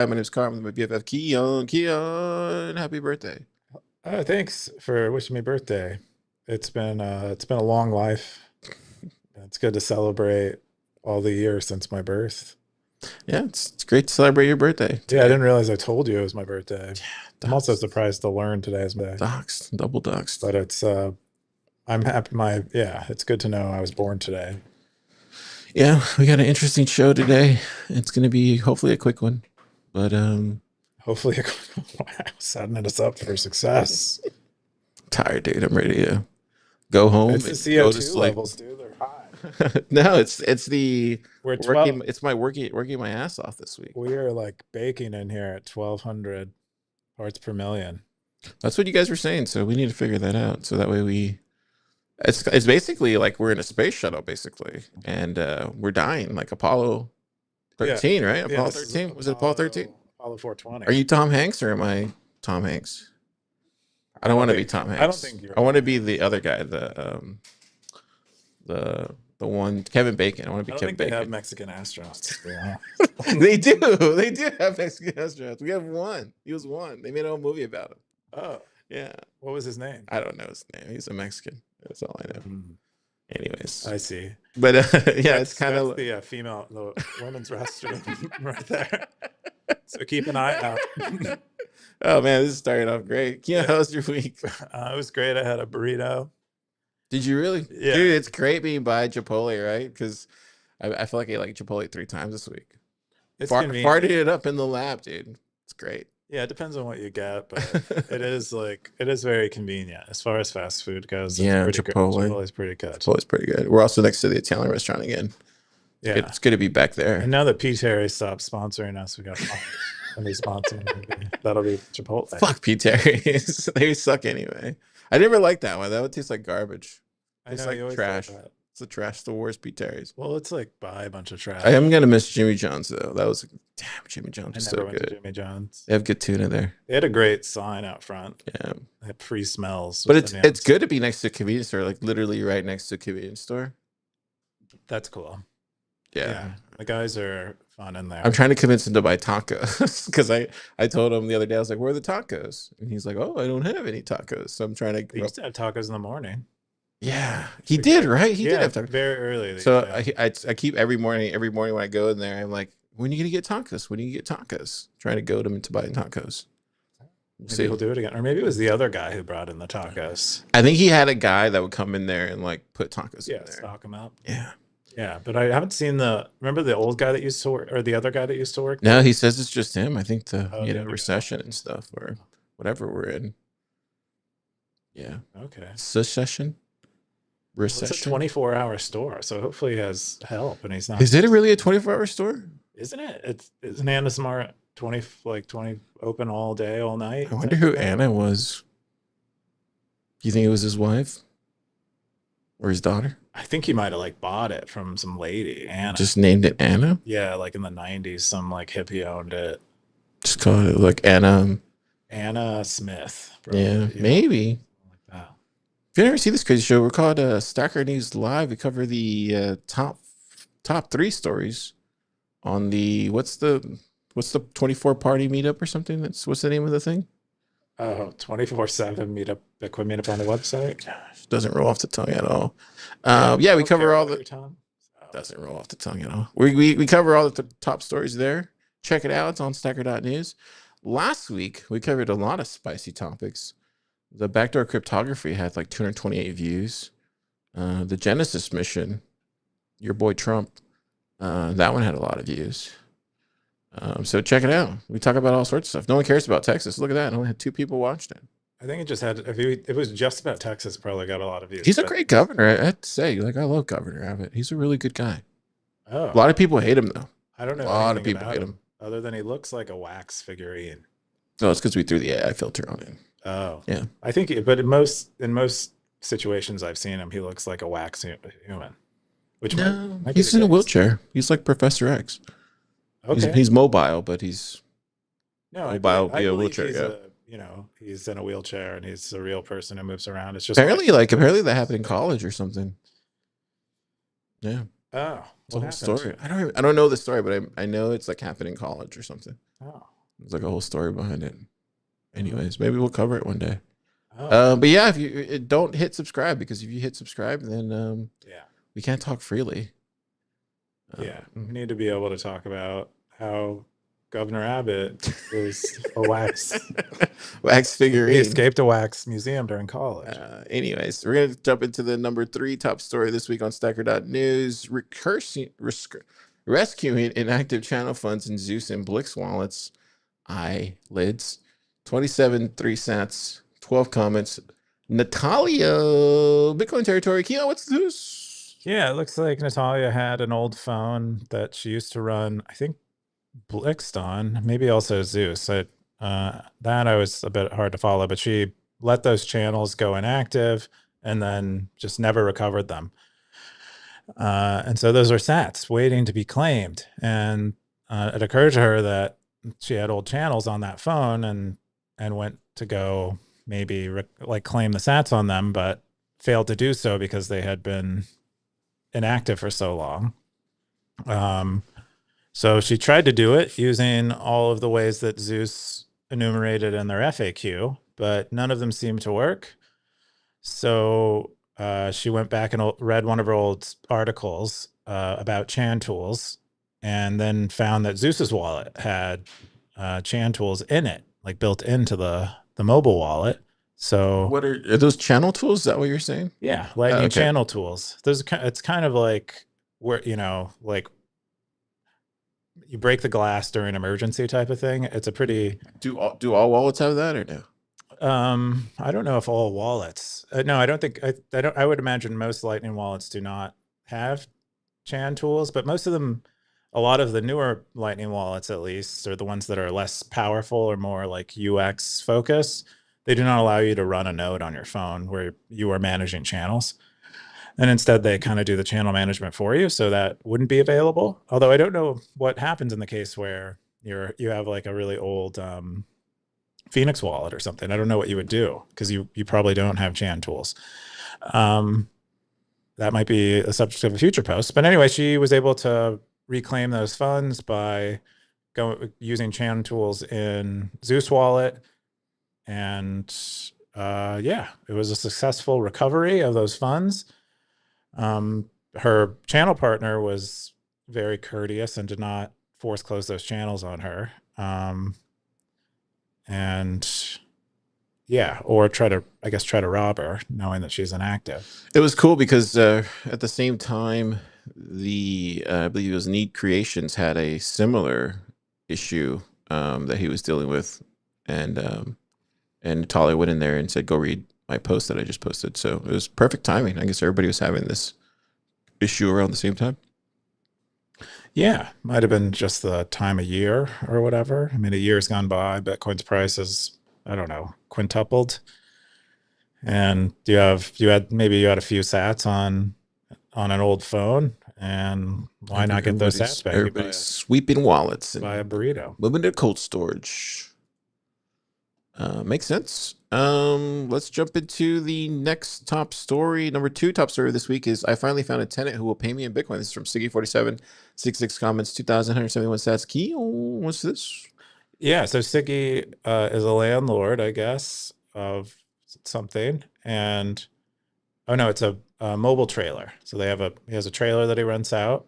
Hi, my name's Carmen. My BFF Keyan. Keyan, happy birthday. Thanks for wishing me birthday. It's been a long life. It's good to celebrate all the years since my birth. Yeah, it's great to celebrate your birthday Yeah, I today. didn't realize I told you it was my birthday. I'm also Doxed, surprised to learn today is my day. doxed, double doxed. But I'm happy it's good to know I was born today. Yeah, we got an interesting show today. It's gonna be hopefully a quick one, but Hopefully wow, setting us up for success. tired, dude. I'm ready to go home It's the and go to CO2 sleep. levels, dude. They're high. No, it's the We're working. 12 It's my working my ass off this week. we are like baking in here at 1200 parts per million. That's what you guys were saying. So we need to figure that out. So that way we it's basically like we're in a space shuttle, basically, and we're dying like Apollo Yeah. 13, right? Yeah, Apollo this is 13. Was it Apollo 13? Apollo 420. Are you Tom Hanks or am I Tom Hanks? I I don't don't want to be think Tom I don't Hanks. think you're I want to be Tom the other guy, the the one Kevin Bacon. I want to I be don't Kevin think they have Bacon. Mexican astronauts, to be honest. They do. They do have Mexican astronauts. We have one. He was one. They made a whole movie about him. Oh, Yeah. what was his name? I don't know his name. He's a Mexican. That's all I know. Hmm, Anyways, I see. but yeah, it's kind That's of. the the women's restroom right there. So keep an eye out. Oh man, this is starting off great. Yeah, Yeah, how was your week? it was great. I had a burrito. Did you really, Yeah, dude? It's great being by Chipotle, right? Because I feel like I ate like Chipotle 3 times this week. it's Farted convenient. it up in the lab, dude. It's great. Yeah, it depends on what you get, but it is very convenient as far as fast food goes. It's Yeah, pretty good. Chipotle. Chipotle's pretty good. Chipotle's pretty good. We're also next to the Italian restaurant again. It's good. Yeah. It's good to be back And there. now that P. Terry stopped sponsoring us, we got to find a new sponsor. That'll be Chipotle. Fuck Pete Terry's. They suck anyway. I never liked that one. That would taste like garbage. I Tastes know you like always said trash. that. It's the trash. The worst Pete Terry's. Well, it's like buy a bunch of I am trash. gonna miss Jimmy John's though. That was damn. Jimmy John's I was so never went to good. Jimmy John's. They have good tuna there. They had a great sign out front. Yeah, They had free smells but with the it's names. good to be next to a convenience store, like literally right next to a convenience store. That's cool. Yeah, Yeah, the guys are fun in I'm there. trying to convince him to buy tacos because I told him the other day I was like, "Where are the tacos?" And he's like, "Oh, I don't have any tacos." So I'm trying They to. used to have tacos in the morning. Yeah, he Pretty did, great. right? He did Yeah, have tacos. very early they used So to have. I keep every morning when I go in there, I'm like, "When are you gonna get tacos? When are you gonna get tacos?" Trying to goad him into buying tacos. We'll Maybe see. he'll do it again. Or maybe it was the other guy who brought in the tacos. I think he had a guy that would come in there and like put tacos in Yeah, there. stock them up. Yeah. Yeah, but I haven't seen remember the old guy that used to work, or the other guy that used to work No, there? he says it's just him. I think the Oh, the other guy. recession and stuff or whatever we're in. Yeah. Okay. Secession? Well, it's a Recession? 24-hour store, so hopefully he has help and he's not Is it really a 24-hour store? isn't it? Isn't Anna Smart 20 open all day, all night? I Is wonder that who correct? Anna was. Do you think it was his wife or his daughter? I think he might have like bought it from some lady, Anna. Just named it Anna? Yeah, like in the 90s, some like hippie owned it. Just call it like Anna. Anna Smith, Yeah, probably, maybe. something like that. If you never see this crazy show, we're called Stacker.News Live. We cover the top 3 stories on the what's the 24 party meetup or something. What's the name of the thing? Oh, 24/7 meetup, Bitcoin meetup on the website. Gosh, doesn't roll off the tongue at all. Yeah, Yeah, I we don't care cover all about the your time. So, doesn't roll off the tongue at all. We cover all the top stories there. Check it out. It's on Stacker.News. Last week we covered a lot of spicy topics. The backdoor cryptography had like 228 views. The Genesis mission, your boy Trump, that one had a lot of views. So check it out. We talk about all sorts of stuff. No one cares about Texas. Look at that. Only had 2 people watched it. I think it just had if it was just about Texas, it probably got a lot of views. He's a But great governor. I have to say, like, I love Governor Abbott. He's a really good guy. A oh, lot of people hate him though. I don't A know lot of anything people about hate him him. other than he looks like a wax figurine. Oh, it's because we threw the AI filter on him. Oh, Yeah. I think, but in most situations I've seen him, he looks like a wax human, which might be He's the in a case. wheelchair. He's like Professor X. Okay, He's mobile, but he's no, mobile I via believe wheelchair. he's Yeah. he's in a wheelchair and he's a real person who moves around. It's just Apparently that happened in college or something. Yeah. Oh, It's a what whole happened? story. I don't know the story, but I know it's like happened in college or something. Oh. There's like a whole story behind it. Anyways, maybe we'll cover it one day. Oh. But yeah, if you don't hit subscribe, because if you hit subscribe, then Yeah. we can't talk freely. Yeah. We need to be able to talk about how Governor Abbott is a wax. Wax He figurine. escaped a wax museum during college. Anyways, we're gonna jump into the number 3 top story this week on Stacker.News. Rescuing inactive channel funds in Zeus and Blix wallets. Eyelids. 27 3 cents. 12 comments. Natalia, Bitcoin territory. Keyan, what's this? Yeah, it looks like Natalia had an old phone that she used to run, I think, Blixt on, maybe also Zeus. That I was a bit hard to follow, but she let those channels go inactive and then just never recovered them. And so those are sats waiting to be claimed. And it occurred to her that she had old channels on that phone and went to go maybe like claim the sats on them, but failed to do so because they had been inactive for so long. So she tried to do it using all of the ways that Zeus enumerated in their FAQ, but none of them seemed to work. So she went back and read one of her old articles about Chan tools, and then found that Zeus's wallet had Chan tools in it, like built into the mobile wallet. So What are those channel tools? Is that what you're saying? yeah, Lightning Okay. channel tools. It's kind of like where, like you break the glass during emergency type of thing. It's a pretty Do all wallets have that or no? I don't know if all wallets. No, I don't think I don't. I would imagine most Lightning wallets do not have Chan tools, but most of them, a lot of the newer Lightning wallets, at least, or the ones that are less powerful or more like UX focused, they do not allow you to run a node on your phone where you are managing channels. And instead, they kind of do the channel management for you, so that wouldn't be available. Although I don't know what happens in the case where you have like a really old Phoenix wallet or something. I don't know what you would do because you probably don't have Chan tools. That might be a subject of a future post. But anyway, she was able to reclaim those funds by using Chan tools in Zeus wallet. And yeah, it was a successful recovery of those funds. Her channel partner was very courteous and did not force close those channels on her. And yeah, or try to rob her, knowing that she's inactive. It was cool because at the same time, I believe it was Need Creations had a similar issue that he was dealing with, and Natalia went in there and said, "Go read my post that I just posted." So it was perfect timing. I guess everybody was having this issue around the same time. Yeah, might have been just the time of year or whatever. I mean, a year's gone by, Bitcoin's price is, I don't know, quintupled. And you had a few sats on an old phone, and why not get those sats back? Everybody's sweeping wallets and buy a burrito. moving to cold storage. Makes sense. Let's jump into the next top story. Number 2 top story this week is I finally found a tenant who will pay me in Bitcoin. This is from Siggy47, 66 comments, 2,171 stats. Key, what's this? Yeah, so Siggy is a landlord, I guess, of something, and oh no, it's a mobile trailer. So he has a trailer that he rents out,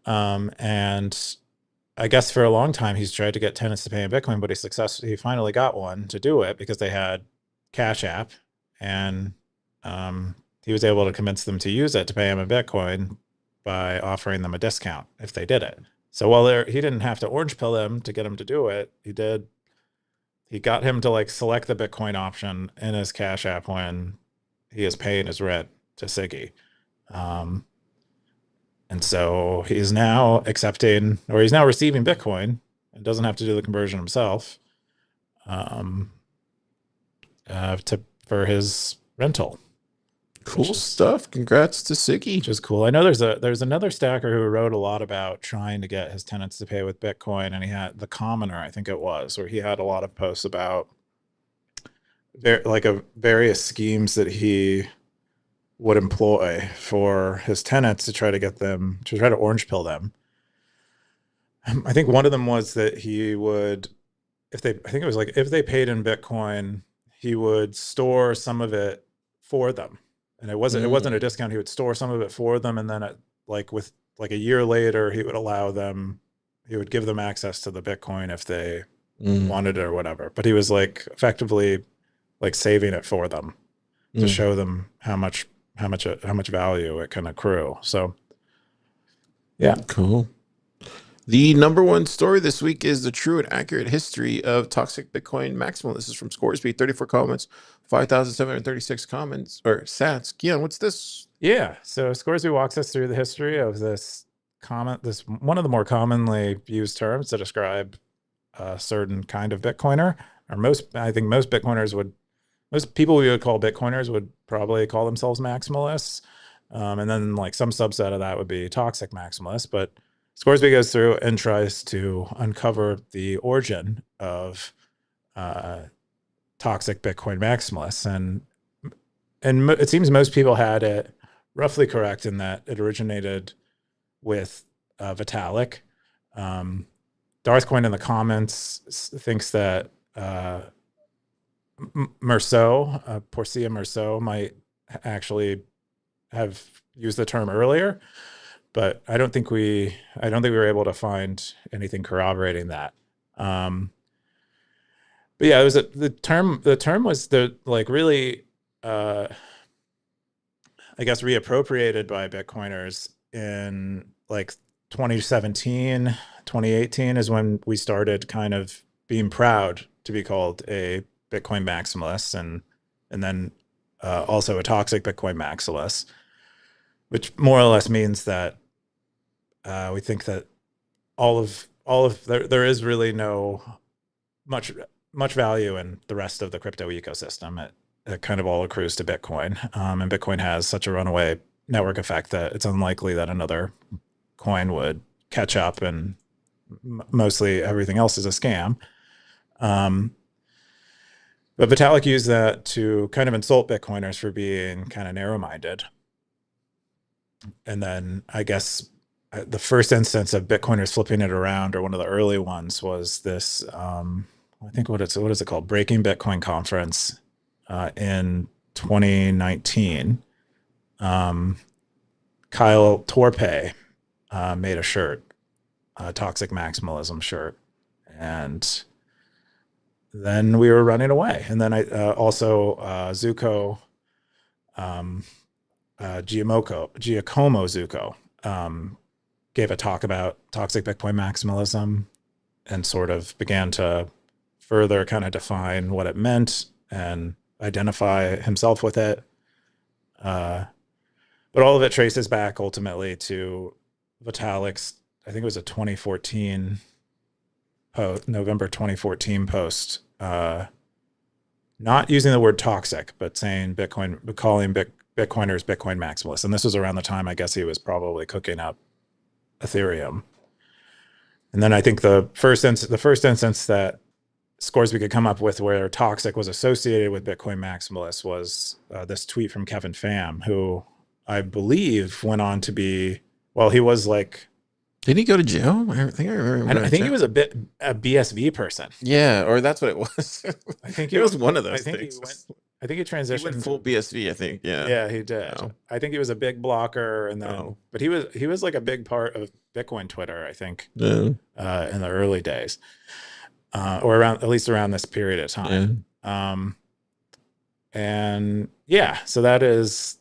and I guess for a long time he's tried to get tenants to pay in Bitcoin, but he finally got one to do it because they had Cash App, and he was able to convince them to use it to pay him in Bitcoin by offering them a discount if they did it. So while he didn't have to orange pill them to get him to do it, he got him to like select the Bitcoin option in his Cash App when he is paying his rent to Siggy. And so he's now receiving Bitcoin and doesn't have to do the conversion himself for his rental. Cool stuff. Congrats to Siggy. Which is cool. I know there's another stacker who wrote a lot about trying to get his tenants to pay with Bitcoin, and he had The Commoner, I think it was, where he had a lot of posts about various schemes that he would employ for his tenants to try to get them to orange pill them. I think one of them was that he would, if they, I think it was like if they paid in Bitcoin, he would store some of it for them, and it wasn't a Mm, discount. He would store some of it for them, and then with like a year later, he would allow them, he would give them access to the Bitcoin if they mm, wanted it or whatever. But he was like effectively like saving it for them to mm. show them how much value it can accrue. So yeah, Cool. The number one story this week is the true and accurate history of toxic Bitcoin maximal. This is from Scoresby, 34 comments, 5,736 comments or sats. Keyan, what's this? yeah. So Scoresby walks us through the history of this comment, this one of the more commonly used terms to describe a certain kind of Bitcoiner, or I think most people we would call Bitcoiners would probably call themselves maximalists. And then like some subset of that would be toxic maximalists. But Scoresby goes through and tries to uncover the origin of uh, toxic Bitcoin maximalists. And it seems most people had it roughly correct in that it originated with Vitalik. Um, Darthcoin in the comments thinks that Merceau, Porcia Merceau, might actually have used the term earlier, but I don't think we were able to find anything corroborating that. Um, but yeah, it was the term was the like really, uh, I guess, reappropriated by Bitcoiners in like 2017, 2018 is when we started kind of being proud to be called a Bitcoin maximalist, and then also a toxic Bitcoin maximalist, which more or less means that we think that there is really no much much value in the rest of the crypto ecosystem. It kind of all accrues to Bitcoin, and Bitcoin has such a runaway network effect that it's unlikely that another coin would catch up, and mostly everything else is a scam. Um, but Vitalik used that to kind of insult Bitcoiners for being kind of narrow-minded. And then I guess the first instance of Bitcoiners flipping it around, or one of the early ones, was this. I think what is it called? Breaking Bitcoin conference in 2019. Um, Kyle Torpey made a shirt, a toxic maximalism shirt, and then we were running away. And then I also Zuko, um, Giacomo Zuko, gave a talk about toxic Bitcoin maximalism and sort of began to further kind of define what it meant and identify himself with it. But all of it traces back ultimately to Vitalik's, I think it was a 2014 post, November 2014 post, not using the word toxic, but saying calling Bitcoiners Bitcoin maximalists. And this was around the time I guess he was probably cooking up Ethereum. And then I think the first instance that Scoresby could come up with where toxic was associated with Bitcoin maximalists was this tweet from Kevin Pham, who I believe went on to be, well, he was like, Did he go to jail? I think I remember him going I to think he jail. was a BSV person. Yeah, or that's what it was. I think It he was went one of I those think he went things. I think he He went transitioned. full BSV, I think. Yeah. Yeah, he did. Oh. I think he was a big blocker, and then Oh. but he was like a big part of Bitcoin Twitter, I think, Yeah. in the early days, or around, at least around this period of Yeah. time. And yeah, so that is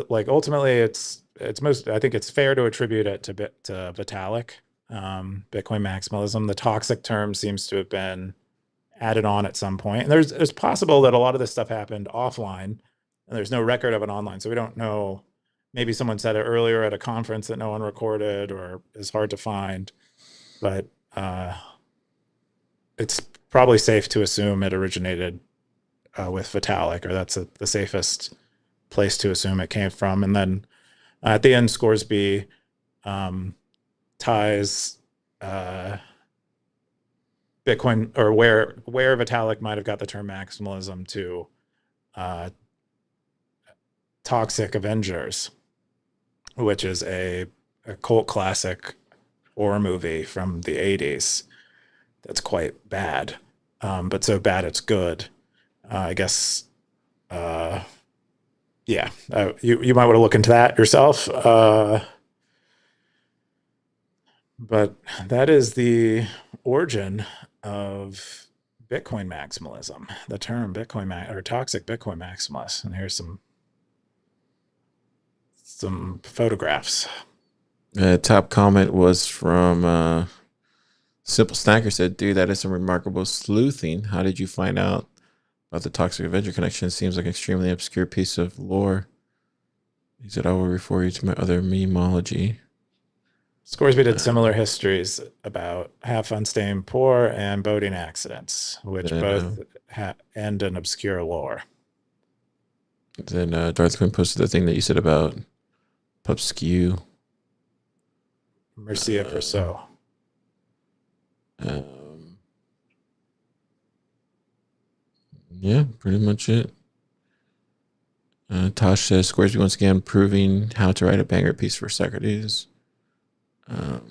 like ultimately it's most, I think it's fair to attribute it to Vitalik, Bitcoin maximalism. The toxic term seems to have been added on at some point, and it's possible that a lot of this stuff happened offline, and there's no record of it online, so we don't know. Maybe someone said it earlier at a conference that no one recorded or is hard to find, but it's probably safe to assume it originated with Vitalik, or that's the safest place to assume it came from. And then at the end, Scoresby ties Bitcoin, or where Vitalik might have got the term maximalism, to uh, Toxic Avengers, which is a cult classic horror movie from the 80s that's quite bad, but so bad it's good. I guess, uh, yeah, you might want to look into that yourself. But that is the origin of Bitcoin maximalism, the term or toxic Bitcoin maximalist. And here's some photographs. Top comment was from Simple Snacker said, dude, that is some remarkable sleuthing. How did you find out about the Toxic Avenger connection? Seems like an extremely obscure piece of lore. He said, I will refer you to my other memology. Scoresby did similar histories about Have Fun Staying Poor and boating accidents, which both end in obscure lore. Then Darth Quinn posted the thing that you said about Pup Skew. Mercia for so. Yeah, pretty much it. Tosh says Squaresby once again proving how to write a banger piece for Stacker.News. And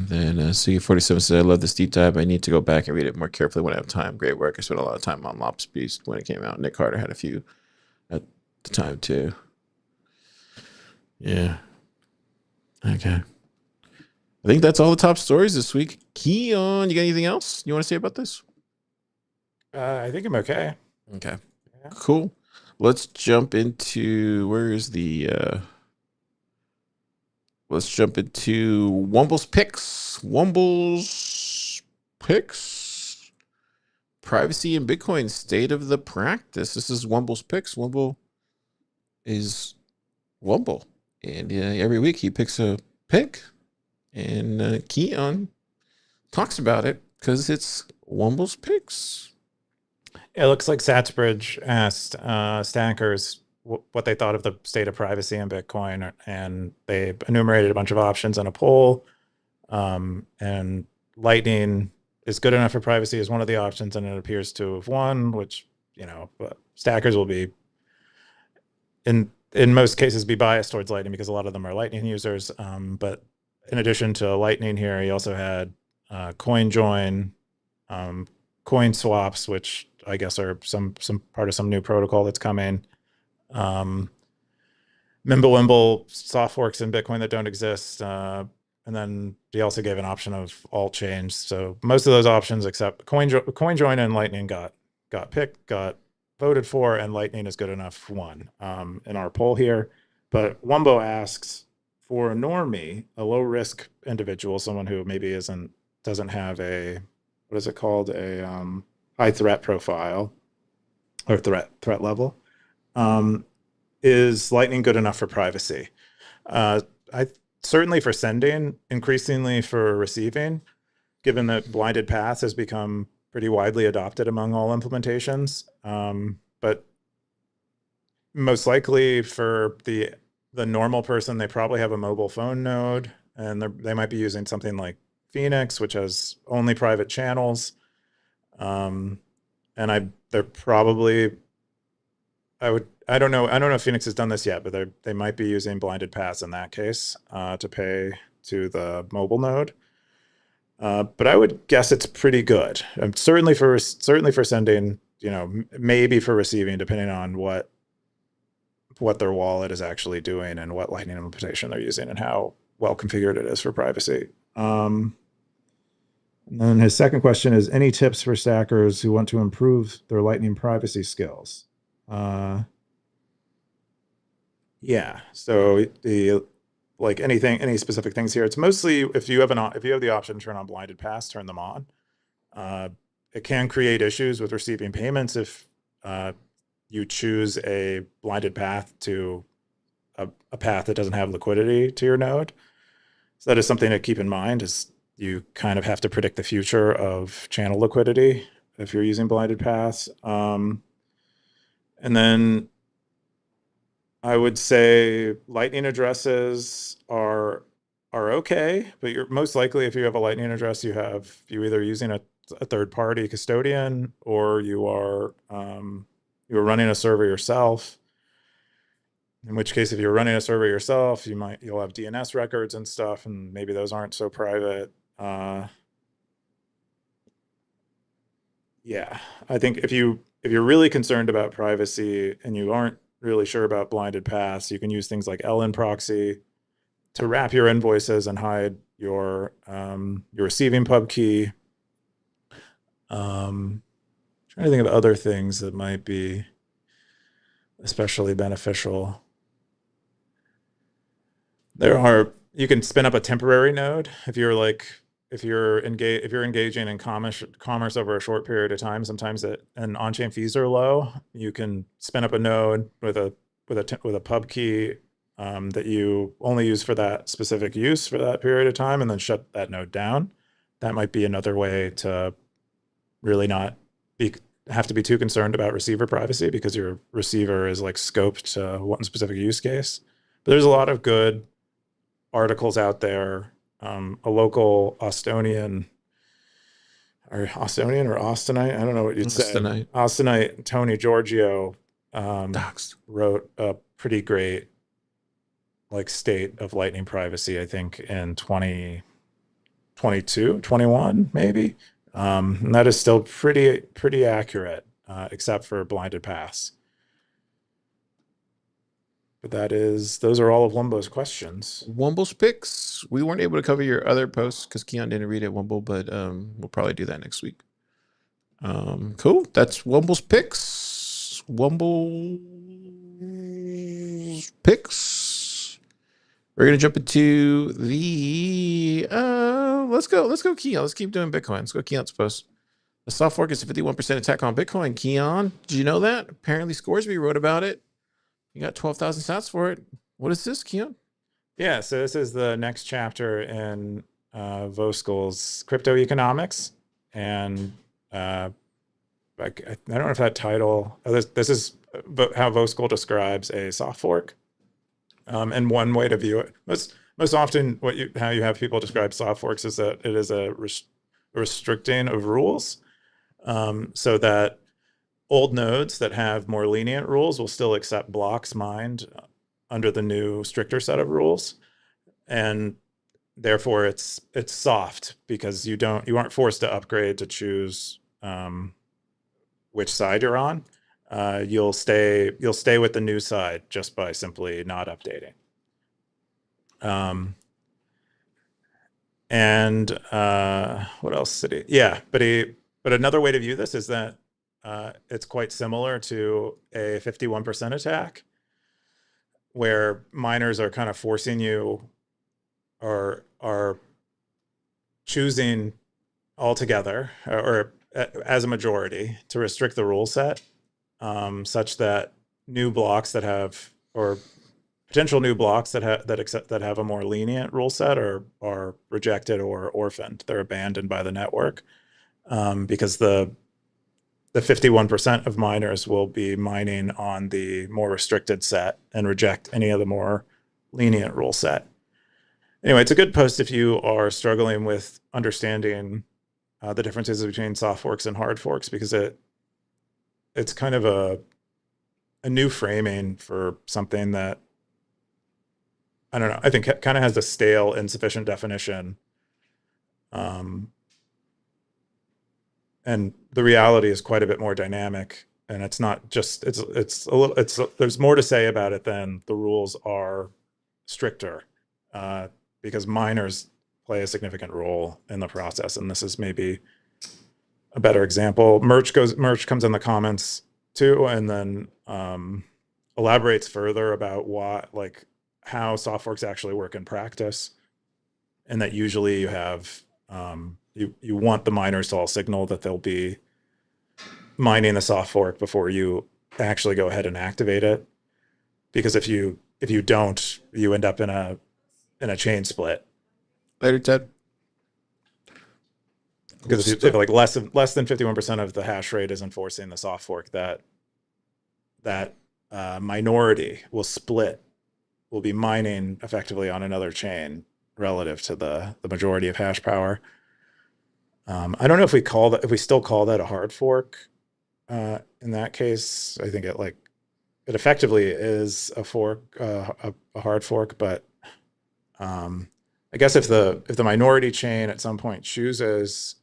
then C47 says, I love this deep dive. I need to go back and read it more carefully when I have time. Great work. I spent a lot of time on Lops Beast when it came out. Nick Carter had a few at the time too. Yeah. Okay. I think that's all the top stories this week. Keyan, you got anything else you want to say about this? I think I'm okay. Okay. Yeah. Cool. Let's jump into let's jump into Womble's picks. Womble's picks. Privacy and Bitcoin state of the practice. This is Womble's picks. Womble is Womble. And every week he picks a pick. And Keyan talks about it because it's Womble's picks. It looks like Satsbridge asked stackers what they thought of the state of privacy in Bitcoin, and they enumerated a bunch of options in a poll. And Lightning is good enough for privacy is one of the options, and it appears to have won, which, stackers will be in most cases be biased towards Lightning because a lot of them are Lightning users. But in addition to Lightning here, he also had CoinJoin, coin swaps, which I guess are some part of some new protocol that's coming. Mimblewimble soft forks in Bitcoin that don't exist. And then he also gave an option of all change. So most of those options except CoinJoin and Lightning got picked, got voted for, and Lightning is good enough won in our poll here. But Wumbo asks, for a normie, a low risk individual, someone who maybe doesn't have a, what is it called, a high threat profile or threat level, is Lightning good enough for privacy? I certainly for sending, increasingly for receiving, given that blinded paths has become pretty widely adopted among all implementations. But most likely for the normal person, they probably have a mobile phone node, and they might be using something like Phoenix, which has only private channels. And they're probably, I don't know if Phoenix has done this yet, but they might be using blinded paths in that case to pay to the mobile node. But I would guess it's pretty good. Certainly for sending, maybe for receiving, depending on what their wallet is actually doing and what Lightning implementation they're using and how well configured it is for privacy. And then his second question is, any tips for stackers who want to improve their Lightning privacy skills? Yeah. So any specific things here, it's mostly if you have the option to turn on blinded paths, turn them on. It can create issues with receiving payments if you choose a blinded path to a path that doesn't have liquidity to your node. So that is something to keep in mind, is you kind of have to predict the future of channel liquidity if you're using blinded paths. And then I would say Lightning addresses are okay, but you're most likely, if you have a Lightning address, you're either using a third-party custodian or you're running a server yourself. In which case, if you're running a server yourself, you'll have DNS records and stuff, and maybe those aren't so private. Yeah, I think if you're really concerned about privacy and you aren't really sure about blinded paths, you can use things like LN proxy to wrap your invoices and hide your receiving pub key. Trying to think of other things that might be especially beneficial. You can spin up a temporary node if you're engaging in commerce over a short period of time. Sometimes and on-chain fees are low. You can spin up a node with a pub key that you only use for that specific use for that period of time, and then shut that node down. That might be another way to really not have to be too concerned about receiver privacy, because your receiver is like scoped to one specific use case. But there's a lot of good articles out there. A local Austinite or Austinite, I don't know what you'd say. Tonight. Austinite, Tony Giorgio, Doxed. wrote a pretty great state of Lightning privacy, I think in 2022, 21, maybe. And that is still pretty accurate, except for blinded paths. But those are all of Wumbo's questions. Wumble's picks. We weren't able to cover your other posts because Keyan didn't read it, Wumble, but we'll probably do that next week. Cool. That's Wumble's picks. Wumble's picks. We're gonna jump into the let's go Keyan. Let's keep doing Bitcoin. Let's go Keyan's post. The soft fork is a 51% attack on Bitcoin. Keyan, did you know that? Apparently Scoresby wrote about it. You got 12,000 sats for it. What is this, Keyan? Yeah, so this is the next chapter in Voskuil's crypto economics, and I don't know if that title. This is how Voskuil describes a soft fork, and one way to view it. Most often, how you have people describe soft forks is that it is a restricting of rules, so that old nodes that have more lenient rules will still accept blocks mined under the new stricter set of rules, and therefore it's soft because you aren't forced to upgrade to choose which side you're on. You'll stay with the new side just by simply not updating. And what else did he? Yeah, but another way to view this is that it's quite similar to a 51% attack, where miners are kind of forcing you, or are choosing altogether, or as a majority, to restrict the rule set, such that new blocks that have, or potential new blocks that have a more lenient rule set are rejected or orphaned. They're abandoned by the network, because the 51% of miners will be mining on the more restricted set and reject any of the more lenient rule set. Anyway, it's a good post if you are struggling with understanding the differences between soft forks and hard forks, because it's kind of a new framing for something that, I don't know, I think kind of has a stale, insufficient definition. And the reality is quite a bit more dynamic, and it's not just, there's more to say about it than the rules are stricter, because miners play a significant role in the process. And this is maybe a better example. Merch comes in the comments too, and then elaborates further about how soft forks actually work in practice, and that usually you have you want the miners to all signal that they'll be mining the soft fork before you actually go ahead and activate it, because if you don't, you end up in a chain split. Later, Ted. Because if like less than 51% of the hash rate is enforcing the soft fork, that minority will be mining effectively on another chain relative to the majority of hash power. I don't know if we still call that a hard fork. In that case, I think it effectively is a fork, a hard fork. But I guess if the minority chain at some point chooses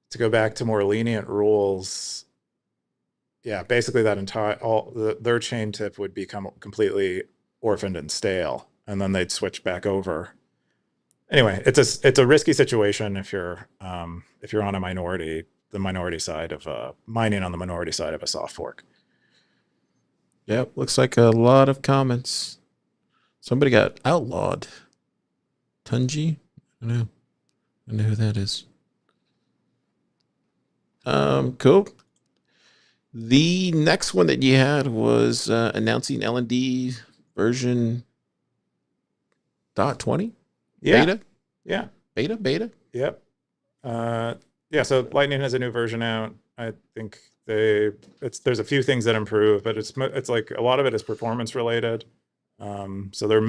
to go back to more lenient rules, yeah, basically that entire their chain tip would become completely orphaned and stale, and then they'd switch back over. Anyway, it's a risky situation if you're on a minority, the minority side of mining on the minority side of a soft fork. Yep, looks like a lot of comments. Somebody got outlawed. Tunji? I don't know. I don't know who that is. Cool. The next one that you had was announcing LND version .20 Yeah, beta. yeah, Beta. yep. Yeah, so Lightning has a new version out. I think there's a few things that improve, but it's like a lot of it is performance related. So they're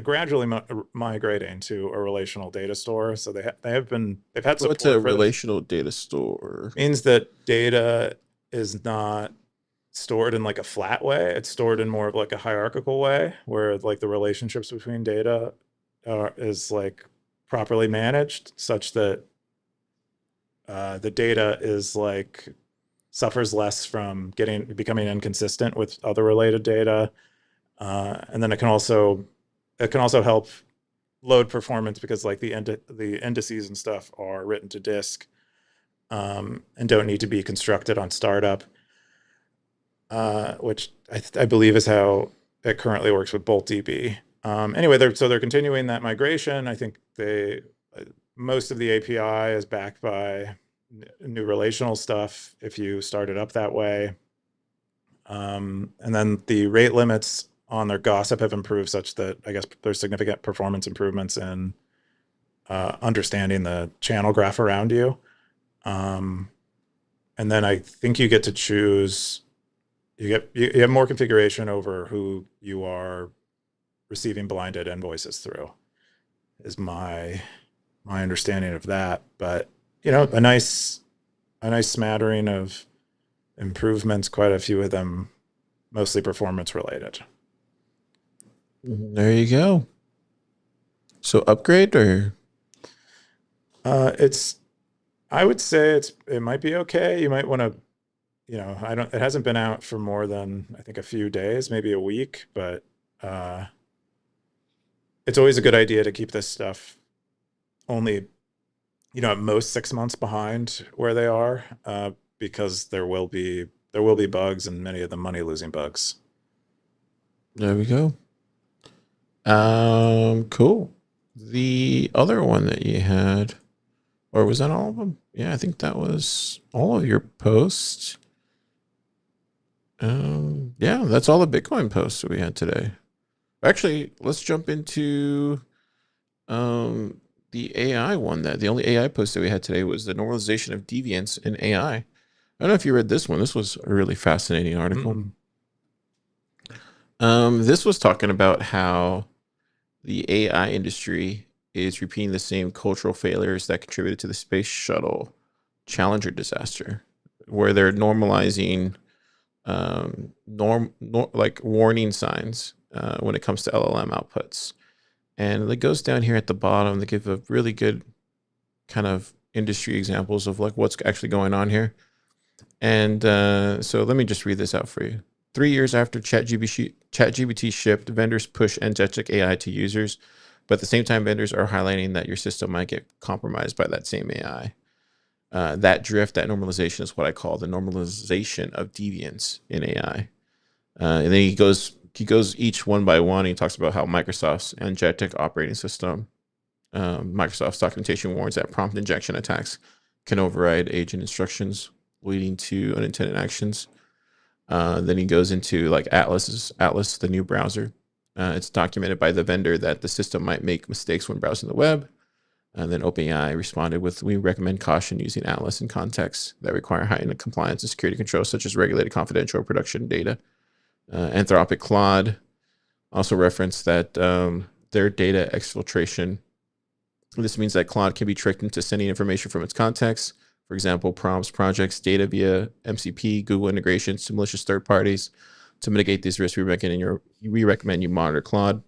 gradually migrating to a relational data store. So they've had What's a support for this. relational data store? Means that data is not stored in like a flat way. It's stored in more of like a hierarchical way, where like the relationships between data is like properly managed, such that the data is like suffers less from becoming inconsistent with other related data, and then it can also help load performance because like the indices and stuff are written to disk, and don't need to be constructed on startup, which I believe is how it currently works with BoltDB. Anyway, they're continuing that migration. I think most of the API is backed by new relational stuff if you start it up that way. And then the rate limits on their gossip have improved such that I guess there's significant performance improvements in understanding the channel graph around you. And then I think you get to choose, you have more configuration over who you are receiving blinded invoices through, is my understanding of that. But a nice smattering of improvements, quite a few of them mostly performance related. There you go. So upgrade or I would say it might be okay. You might want to, it hasn't been out for more than I think a few days, maybe a week, but it's always a good idea to keep this stuff only, at most 6 months behind where they are, because there will be bugs, and many of them money losing bugs. there we go. Cool. The other one that you had, or was that all of them? Yeah, I think that was all of your posts. Yeah, that's all the Bitcoin posts that we had today. Actually, let's jump into the AI one. That the only AI post that we had today was the normalization of deviance in AI. I don't know if you read this one. This was a really fascinating article. This was talking about how the AI industry is repeating the same cultural failures that contributed to the space shuttle Challenger disaster, where they're normalizing like warning signs when it comes to LLM outputs. And it goes down here at the bottom. They give a really good kind of industry examples of like what's actually going on here. And so let me just read this out for you. 3 years after ChatGPT shipped, vendors push agentic AI to users, but at the same time, vendors are highlighting that your system might get compromised by that same AI. That drift, that normalization is what I call the normalization of deviance in AI. And then he goes each one by one. And he talks about how Microsoft's agentic operating system, Microsoft's documentation warns that prompt injection attacks can override agent instructions, leading to unintended actions. Then he goes into like Atlas, the new browser. It's documented by the vendor that the system might make mistakes when browsing the web. And then OpenAI responded with, we recommend caution using Atlas in contexts that require heightened compliance and security controls, such as regulated confidential production data. Anthropic Claude also referenced that their data exfiltration. This means that Claude can be tricked into sending information from its context For example, prompts, projects, data via MCP, Google integrations to malicious third parties. To mitigate these risks, we recommend you monitor Claude.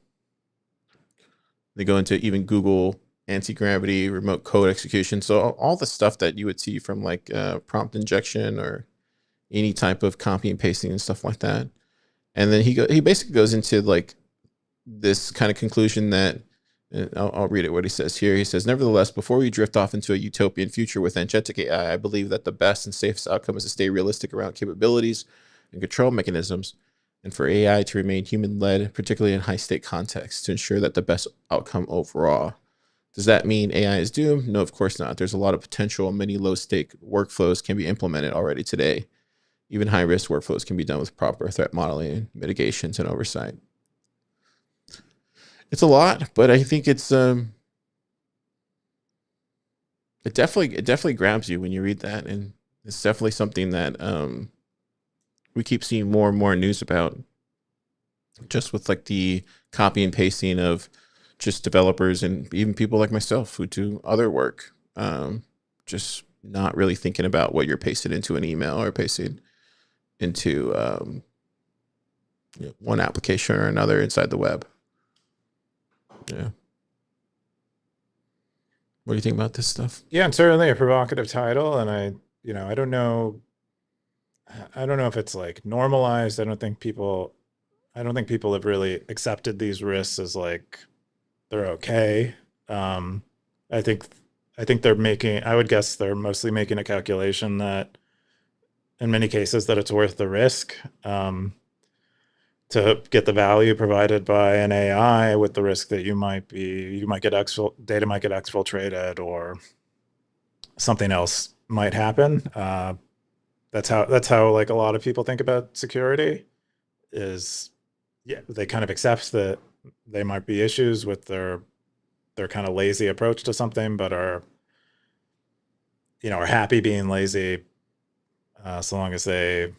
They go into even Google anti-gravity, remote code execution. So all the stuff that you would see from like prompt injection or any type of copy and pasting and stuff like that. And then he basically goes into like this kind of conclusion that, I'll read it what he says here. He says, nevertheless, before we drift off into a utopian future with agentic AI, I believe that the best and safest outcome is to stay realistic around capabilities and control mechanisms, and for AI to remain human-led, particularly in high-stake contexts, to ensure that the best outcome overall. Does that mean AI is doomed? No, of course not. There's a lot of potential, and many low-stake workflows can be implemented already today. Even high-risk workflows can be done with proper threat modeling, mitigations, and oversight. It's a lot, but I think it's it definitely grabs you when you read that, and it's definitely something that we keep seeing more and more news about, just with like the copy and pasting of just developers and even people like myself who do other work, just not really thinking about what you're pasting into an email or pasting into one application or another inside the web. Yeah. What do you think about this stuff? Yeah, and certainly a provocative title, and I don't know if it's like normalized. I don't think people have really accepted these risks as like they're okay. I think I would guess they're mostly making a calculation that in many cases that it's worth the risk to get the value provided by an AI, with the risk that you might get data might get exfiltrated or something else might happen. That's how like a lot of people think about security is, yeah, they kind of accept that there might be issues with their kind of lazy approach to something, but are happy being lazy so long as they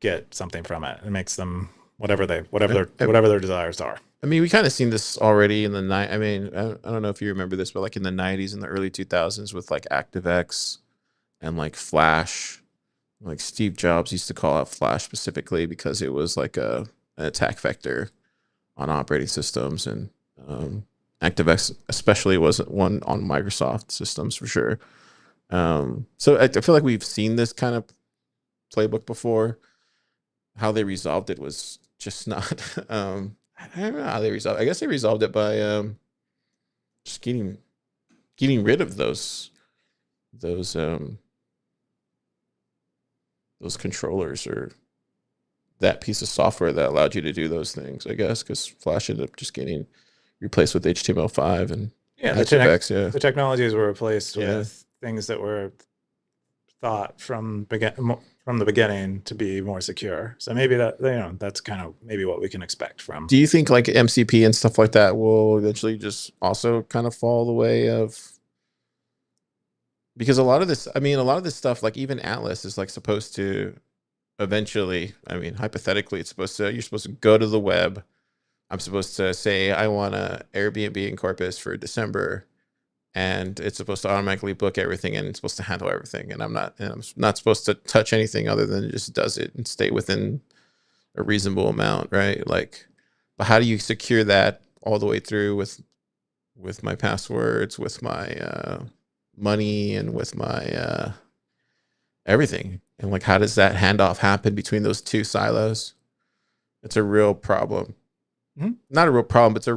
get something from it. It makes them whatever their desires are. I mean, we kind of seen this already in the night. I mean, I don't know if you remember this, but like in the 90s and the early 2000s with like ActiveX and like Flash, like Steve Jobs used to call out Flash specifically because it was like an attack vector on operating systems, and ActiveX especially wasn't one on Microsoft systems for sure. So I feel like we've seen this kind of playbook before. How they resolved it was just not. I don't know how they resolved. I guess they resolved it by just getting rid of those controllers or that piece of software that allowed you to do those things. I guess because Flash ended up just getting replaced with HTML5 and ActiveX. Yeah, the technologies were replaced Yeah. with things that were thought from the beginning to be more secure. So maybe that's kind of maybe what we can expect from. Do you think like MCP and stuff like that will eventually just also kind of fall the way of? Because a lot of this stuff, like even Atlas is like supposed to eventually, I mean, hypothetically, you're supposed to go to the web. I'm supposed to say I want a Airbnb in Corpus for December, and it's supposed to automatically book everything and it's supposed to handle everything. And I'm not supposed to touch anything other than it just does it and stay within a reasonable amount, right? Like, but how do you secure that all the way through with my passwords, with my money, and with my everything? And like, how does that handoff happen between those two silos? It's a real problem. Mm-hmm. Not a real problem, but it's a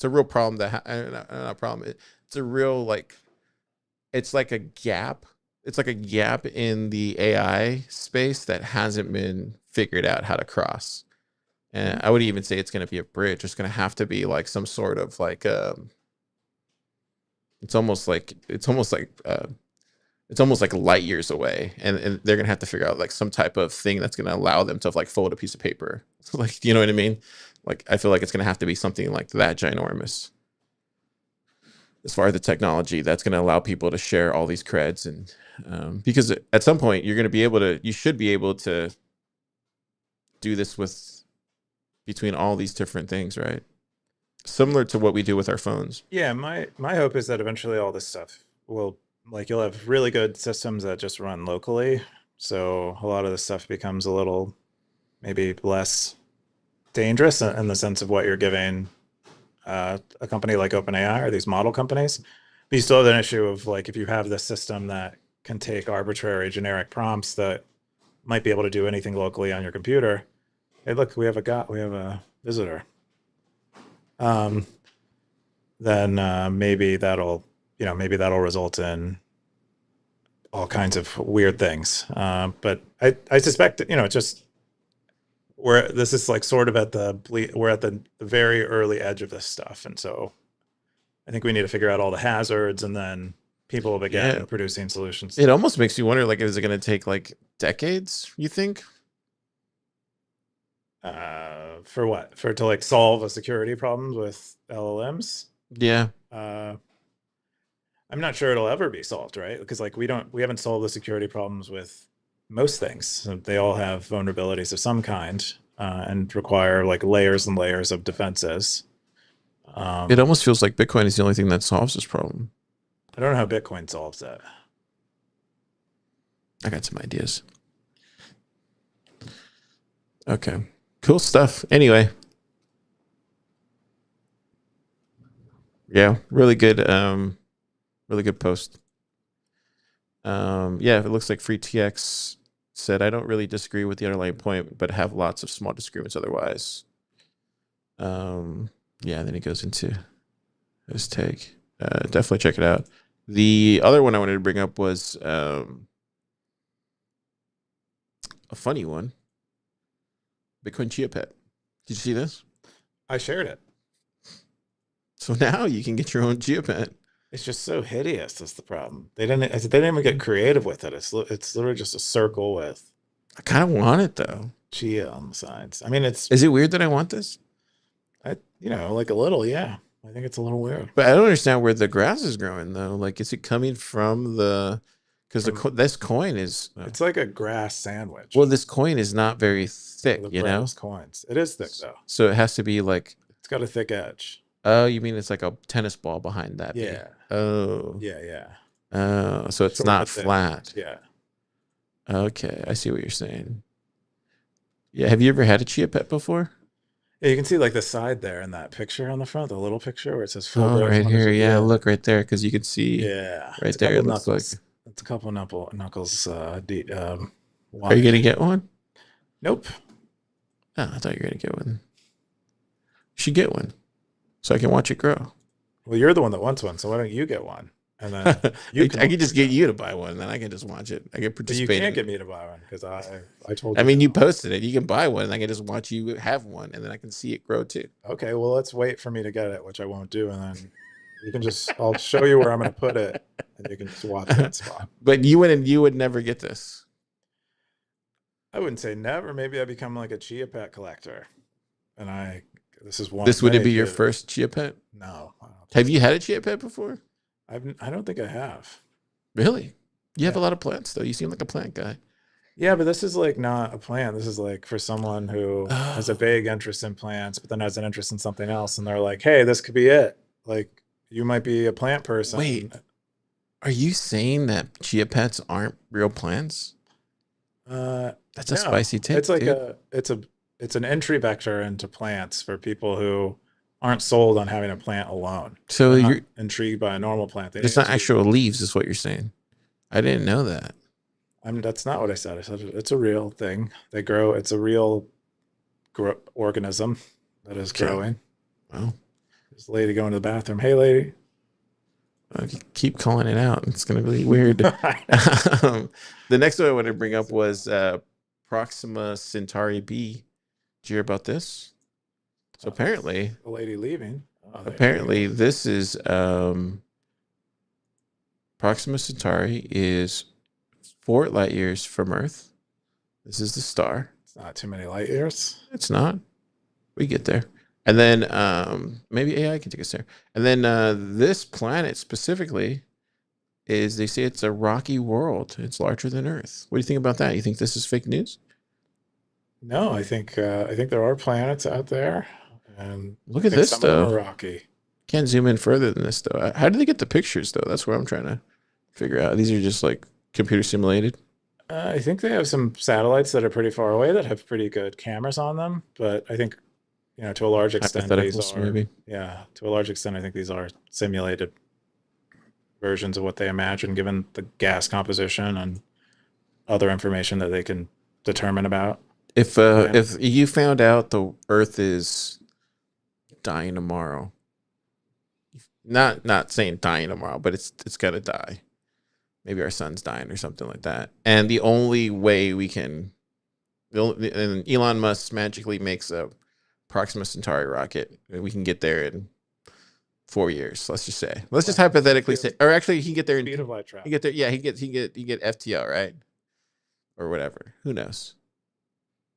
real problem that not a problem. It's a real like, it's like a gap. It's like a gap in the AI space that hasn't been figured out how to cross. And I would even say it's going to be a bridge. It's going to have to be like some sort of like it's almost like light years away, and they're gonna have to figure out like some type of thing that's gonna allow them to like fold a piece of paper. Like, you know what I mean? Like, I feel like it's gonna have to be something like that ginormous as far as the technology that's gonna allow people to share all these creds, and because at some point you should be able to do this with between all these different things, right? Similar to what we do with our phones. Yeah, my hope is that eventually all this stuff will like you'll have really good systems that just run locally. So a lot of this stuff becomes a little maybe less dangerous in the sense of what you're giving a company like OpenAI or these model companies. But you still have an issue of like if you have this system that can take arbitrary generic prompts that might be able to do anything locally on your computer. Hey, look, we have a visitor. Um, then maybe that'll maybe that'll result in all kinds of weird things. But I suspect just this is like sort of at we're at the very early edge of this stuff, and so I think we need to figure out all the hazards, and then people will begin Yeah. producing solutions. It almost makes you wonder, like, is it going to take like decades, you think? For what? For to like solve a security problems with LLMs? Yeah. Uh, I'm not sure it'll ever be solved, right? Because like we haven't solved the security problems with most things. So they all have vulnerabilities of some kind and require like layers and layers of defenses. It almost feels like Bitcoin is the only thing that solves this problem. I don't know how Bitcoin solves that. I got some ideas. Okay. Cool stuff. Anyway. Yeah, really good post. Yeah, it looks like FreeTX said, I don't really disagree with the underlying point, but have lots of small disagreements otherwise. Yeah, then he goes into his take. Definitely check it out. The other one I wanted to bring up was a funny one. Bitcoin Chia Pet. Did you see this? I shared it. So now you can get your own Chia Pet. It's just so hideous. That's the problem. They didn't even get creative with it. It's literally just a circle with I kind of want it though. chia on the sides. I mean, it's Is it weird that I want this? like a little, yeah. I think it's a little weird. But I don't understand where the grass is growing though. Like, is it coming from the? Because this coin is. It's like a grass sandwich. Well, this coin is not very thick, the you know. coins. It is thick though. So it has to be like. It's got a thick edge. Oh, you mean it's like a tennis ball behind that? Yeah. Oh. Yeah, yeah. Oh, so it's Sort not of thick. flat. Yeah. Okay, I see what you're saying. Yeah, have you ever had a Chia Pet before? Yeah, you can see like the side there in that picture on the front, the little picture where it says full Oh, growth right here. monitor. Yeah, look right there because you can see. Yeah. Right It's a there. It couple looks like. knuckles. It's a couple knuckles. Are you gonna get one? Nope. Oh, I thought you were gonna get one. You should get one, so I can watch it grow. Well, you're the one that wants one, so why don't you get one? And then I can just get you to buy one, and then I can just watch it. I can But participate. you can't in get it. me to buy one because I told you. I mean, you posted it. You can buy one, and I can just watch you have one, and then I can see it grow too. Okay, well, let's wait for me to get it, which I won't do, and then you can I'll show you where I'm going to put it, and you can just watch that spot. But you would never get this. I wouldn't say never. Maybe I become like a Chia Pet collector, and this is one. This wouldn't be your first Chia Pet? No. Have you had a Chia Pet before? I don't think I have. Really? You have a lot of plants, though. You seem like a plant guy. Yeah, but this is like not a plant. This is like for someone who has a vague interest in plants, but then has an interest in something else, and they're like, "Hey, this could be it." Like, you might be a plant person. Wait, are you saying that Chia Pets aren't real plants? That's a spicy take. It's like it's an entry vector into plants for people who aren't sold on having a plant alone. So They're you're not intrigued by a normal plant. It's not actual leaves, is what you're saying. I didn't know that. That's not what I said. I said it's a real thing. They grow. It's a real organism that is growing. Well, there's a lady going to the bathroom. Hey, lady. Keep calling it out. It's going to be weird. The next one I wanted to bring up was Proxima Centauri B. Did you hear about this? So apparently, a lady leaving. Apparently, this is Proxima Centauri is 4 light years from Earth. This is the star. It's not too many light years. It's not. We get there. And then maybe AI can take us there. And then this planet specifically is, they say it's a rocky world. It's larger than Earth. What do you think about that? You think this is fake news? No, I think there are planets out there. And look at this though. Rocky. Can't zoom in further than this though. How did they get the pictures though? That's where I'm trying to. figure out? These are just like computer simulated. I think they have some satellites that are pretty far away that have pretty good cameras on them, but I think, to a large extent, these Hypotheticals, are, maybe. yeah, to a large extent, I think these are simulated versions of what they imagine, given the gas composition and other information that they can determine about the planet. If you found out the Earth is dying tomorrow, not saying dying tomorrow, but it's gonna die. Maybe our sun's dying or something like that. And the only way we can, and Elon Musk magically makes a Proxima Centauri rocket, and we can get there in 4 years. Let's just say. Let's just hypothetically say, or actually, he can get there in Speed of light travel. he get there. Yeah, he get FTL, right, or whatever. Who knows?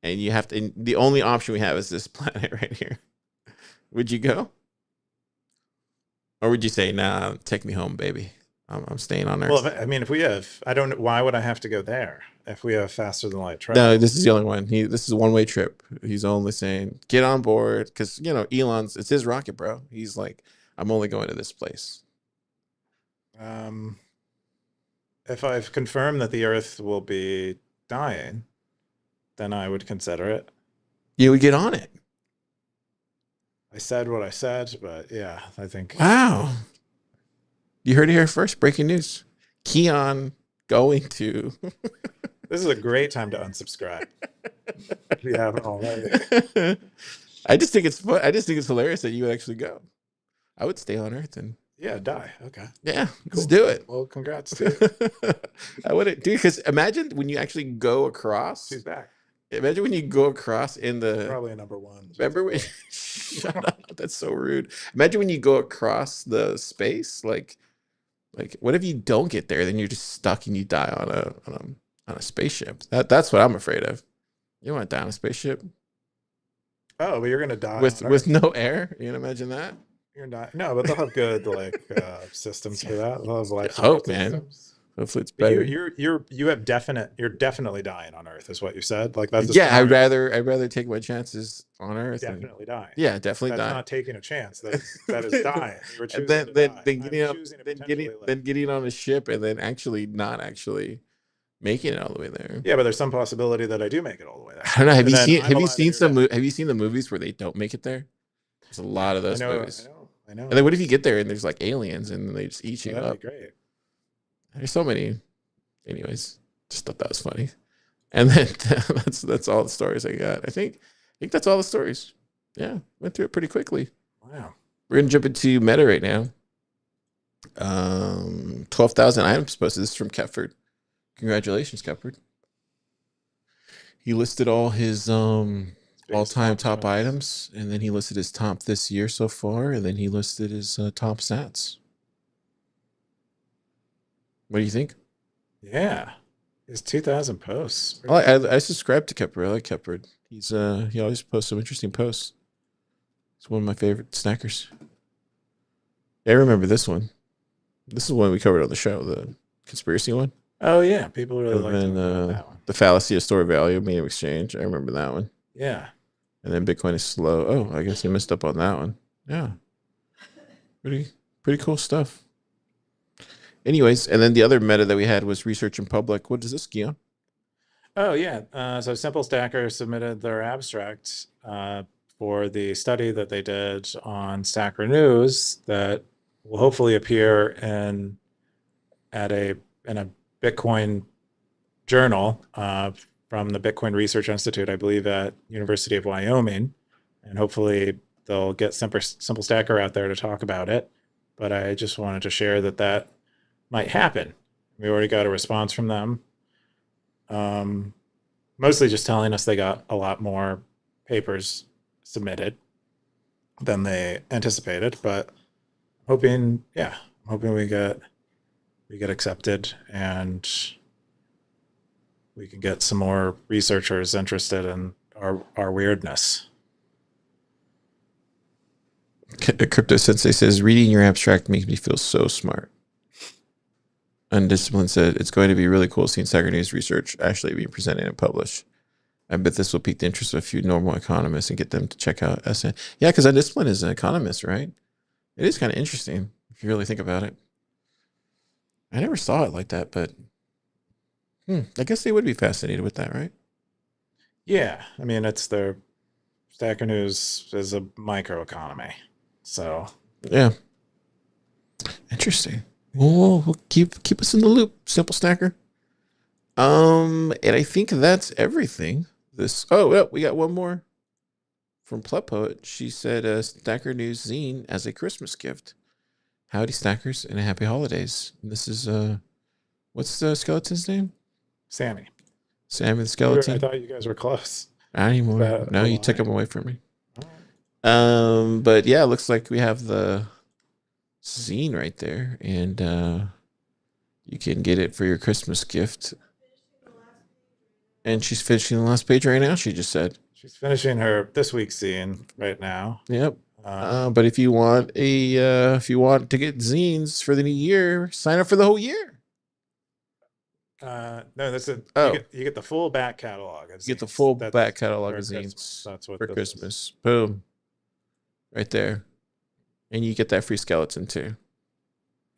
And you have to. And the only option we have is this planet right here. Would you go, or would you say, "Nah, take me home, baby. I'm staying on Earth." Well, if we have, I don't. Why would I have to go there if we have faster than light travel? No, this is the only one. This is a one-way trip. He's only saying get on board because it's his rocket, bro. He's like, I'm only going to this place. If I've confirmed that the Earth will be dying, then I would consider it. You would get on it. I said what I said, but yeah, I think. Wow. You heard it here first. Breaking news. Keyan going to. This is a great time to unsubscribe. If you haven't already. I just think it's fun. I just think it's hilarious that you would actually go. I would stay on Earth and die. Okay. yeah, let's do it. Well, congrats, dude. I wouldn't do because imagine when you actually go across. She's back. Imagine when you go across in the Probably a number one. Remember when? Shut up! That's so rude. Imagine when you go across the space. Like, what if you don't get there? Then you're just stuck and you die on a spaceship. That's what I'm afraid of. You don't want to die on a spaceship Oh, but you're gonna die with no air. You can imagine that. You're not. No, but they'll have good systems for that. They'll have life Hope, man. systems. Hopefully it's better. You're definitely dying on Earth, is what you said. Like that's Yeah, I'd rather take my chances on Earth. definitely dying. Yeah, definitely That's die. not taking a chance. That is dying. You were choosing And to then die. then getting on a ship and then actually not actually making it all the way there. Yeah, but there's some possibility that I do make it all the way there. I don't know. Have And you then seen I'm have you alive seen and you're some dead. have you seen the movies where they don't make it there? There's a lot of those movies. I know. And then what if you get there and there's like aliens and they just eat you That'd up? be great. There's so many. Anyways, just thought that was funny. And then that's all the stories I got. I think that's all the stories. Yeah, went through it pretty quickly. Wow. We're gonna jump into Meta right now. 12,000 items posted. This is from Kepford. Congratulations, Kepford. He listed all his all-time top items, and then he listed his top this year so far, and then he listed his top stats. What do you think? Yeah. It's 2,000 posts. I subscribe to Kepford. I like Kepford. He always posts some interesting posts. He's one of my favorite snackers. Yeah, I remember this one. This is one we covered on the show, the conspiracy one. Oh yeah, people really like that one. The fallacy of store value, medium exchange. I remember that one. Yeah. And then Bitcoin is slow. Oh, I guess I missed up on that one. Yeah. Pretty cool stuff. Anyways, and then the other meta that we had was research in public. What is this, Keyan? Oh yeah. So Simple Stacker submitted their abstract for the study that they did on Stacker.News that will hopefully appear in a Bitcoin journal from the Bitcoin Research Institute, I believe, at University of Wyoming, and hopefully they'll get Simple Stacker out there to talk about it. But I just wanted to share that might happen. We already got a response from them, mostly just telling us they got a lot more papers submitted than they anticipated. But hoping we get accepted and we can get some more researchers interested in our weirdness. Crypto Sensei says, reading your abstract makes me feel so smart. Undisciplined said, it's going to be really cool seeing Stacker.News research actually being presented and published. I bet this will pique the interest of a few normal economists and get them to check out SNL. Yeah, because Undisciplined is an economist, right? It is kind of interesting if you really think about it. I never saw it like that, but I guess they would be fascinated with that, right? Yeah, I mean, it's their Stacker.News is a microeconomy, so Yeah. Interesting. Well, we'll keep us in the loop, Simple Stacker. And I think that's everything. We got one more from Pleb Poet. She said, Stacker News zine as a Christmas gift. Howdy, Stackers, and happy holidays. And this is what's the skeleton's name? Sammy. Sammy the I skeleton. thought you guys were close. Not Is anymore. that No, a you took lie? him away from me. All right. But yeah, it looks like we have the zine right there, and you can get it for your Christmas gift. And she's finishing the last page right now. She just said, She's finishing her this week's scene right now. "Yep." Um, But if you want to get zines for the new year, sign up for the whole year. no, that's a Oh, you get the full back catalog of you get the zines. full That's back catalog for of Christmas. zines That's what for this is. Christmas. Boom, right there, and you get that free skeleton too.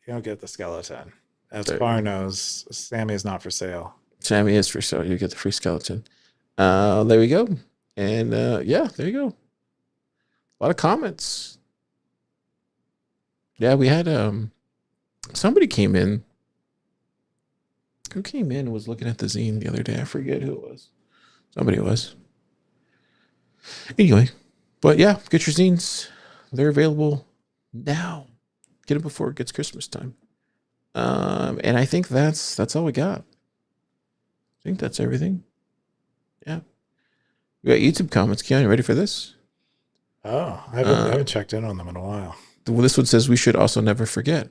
You don't get the skeleton. As There. far knows, Sammy is not for sale. Sammy is for sale. You get the free skeleton. There we go. And yeah, there you go. A lot of comments. Yeah, we had somebody came in. Who came in and was looking at the zine the other day? I forget who it was. Somebody was. Anyway, but yeah, get your zines. They're available now. Get them before it gets Christmas time. And I think that's all we got. I think that's everything. Yeah. We got YouTube comments. Keyan, you ready for this? Oh, I haven't checked in on them in a while. Well, this one says we should also never forget,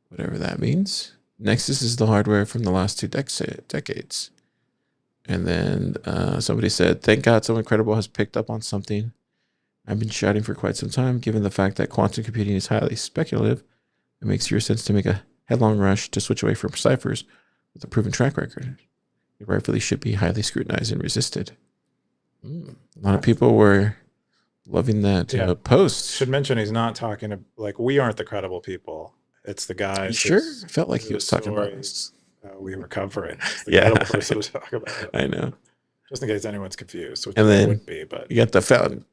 whatever that means. Nexus is the hardware from the last 2 decades. And then somebody said, thank God someone credible has picked up on something I've been shouting for quite some time. Given the fact that quantum computing is highly speculative, it makes zero sense to make a headlong rush to switch away from ciphers with a proven track record. It rightfully should be highly scrutinized and resisted. A lot of people were loving that post. Should mention he's not talking to, like, we aren't the credible people. It's the guys. Sure, felt like he was talking about us. We were covering. It's the Yeah. credible person to talk about it. I know. Just in case anyone's confused, which And they then would be. But you got the fountain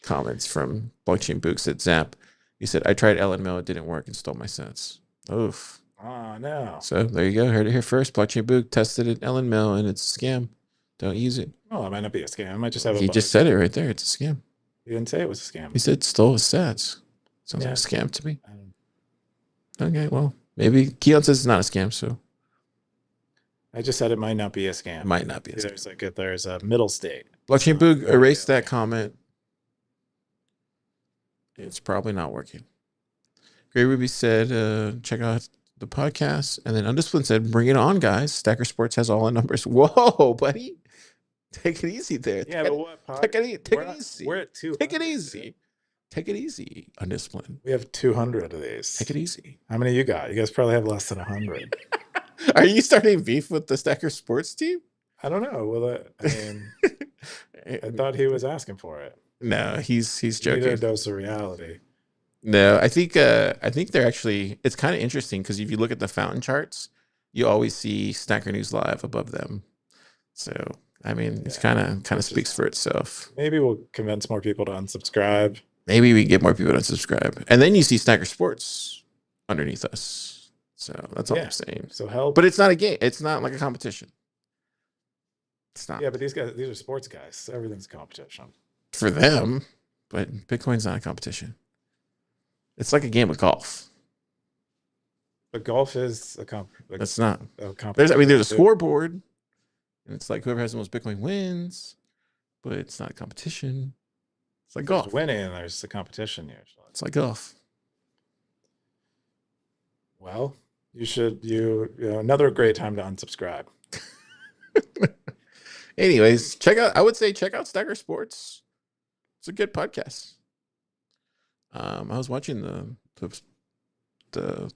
comments from Blockchain Books at Zap. He said, I tried LNML, it didn't work and stole my sets. Oof. oh no. So there you go. Heard it here first. Blockchain Book tested it LNML and it's a scam. Don't use it. Well, it might not be a scam. It might just have a He bug. just said it right there. It's a scam. He didn't say it was a scam. He said stole his sets. Sounds like a scam to me. Okay, well, maybe Keyan says it's not a scam, so I just said it might not be a scam. it might not be a scam. There's like there's a middle state. Blockchain Book erased that comment. It's probably not working. Gray Ruby said, check out the podcast. And then Undisciplined said, bring it on, guys. Stacker Sports has all the numbers. Whoa, buddy. Take it easy there. Yeah, but what? Take it easy. We're at 200. Take it easy. Take it easy, Undisciplined. We have 200 of these. Take it easy. How many you got? You guys probably have less than 100. Are you starting beef with the Stacker Sports team? I don't know. Well, I mean, I thought he was asking for it. No, he's Need joking. a dose of reality. No, I think they're actually, it's kind of interesting because if you look at the fountain charts, you always see Stacker News Live above them. So I mean, it's kind of speaks for itself. Maybe we'll convince more people to unsubscribe. Maybe we can get more people to subscribe, and then you see Stacker Sports underneath us. So that's all I'm saying. So help, but it's not a game. It's not like a competition. It's not. Yeah, but these are sports guys. Everything's competition for them. But Bitcoin's not a competition. It's like a game of golf. But golf is That's not a competition. There's a scoreboard, and it's like whoever has the most Bitcoin wins. But it's not a competition. It's like golf. There's winning, there's a competition usually. It's like golf. Well, you know, another great time to unsubscribe. Anyways, I would say check out Stacker Sports. It's a good podcast. I was watching the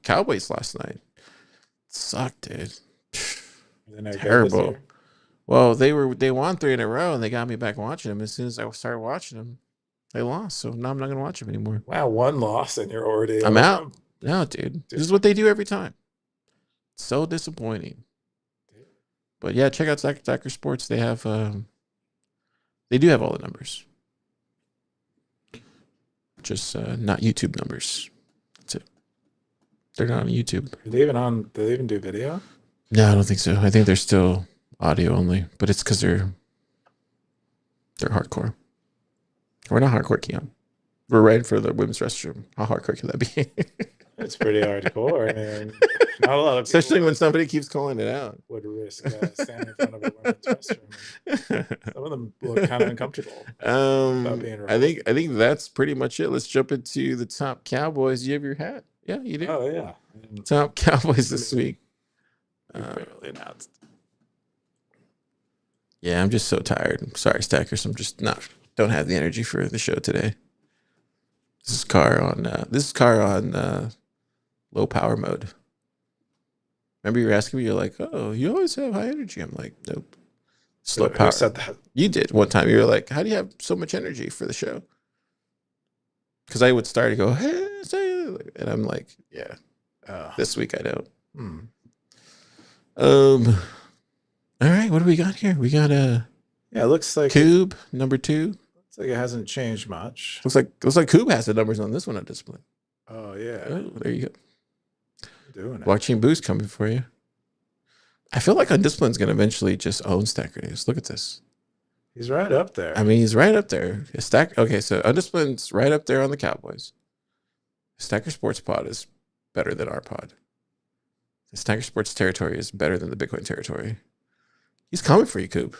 Cowboys last night. It sucked, dude. Terrible. Well, they won 3 in a row, and they got me back watching them. As soon as I started watching them, they lost. So now I'm not going to watch them anymore. Wow, one loss and you're already. I'm out. No, dude. This is what they do every time. So disappointing. But yeah, check out Stacker Sports. They have they do have all the numbers. Just not YouTube numbers. That's it. They're not on YouTube. Are they even on? Do they even do video? No, I don't think so. I think they're still audio only, but it's because they're hardcore. We're not hardcore, Keyan. We're right for the women's restroom. How hardcore can that be? It's pretty hardcore. I mean, not a lot of people Especially when somebody keeps calling it out. would risk standing in front of a women's restroom. Some of them look kind of uncomfortable. I think that's pretty much it. Let's jump into the top Cowboys. You have your hat? Yeah, you do. Oh yeah. Top Cowboys this week. Barely announced. Yeah, I'm just so tired. I'm sorry, Stackers. I'm just don't have the energy for the show today. This is car on low power mode. Remember you were asking me, you're like, oh, you always have high energy. I'm like, nope. Slow power. Who said that? You did one time. You were like, how do you have so much energy for the show? Because I would start to go, hey, and I'm like, yeah. This week I don't. All right, what do we got here? We got a it looks like Cube number 2. Looks like it hasn't changed much. Looks like Cube has the numbers on this one on display. Oh yeah. Oh, there you go. Doing it. Blockchain Boost coming for you. I feel like Undisciplined's going to eventually just own Stacker.News. Look at this. He's right up there. I mean, he's right up there. Okay, so Undisciplined's right up there on the Cowboys. Stacker Sports Pod is better than our pod. The Stacker Sports territory is better than the Bitcoin territory. He's coming for you, Coop.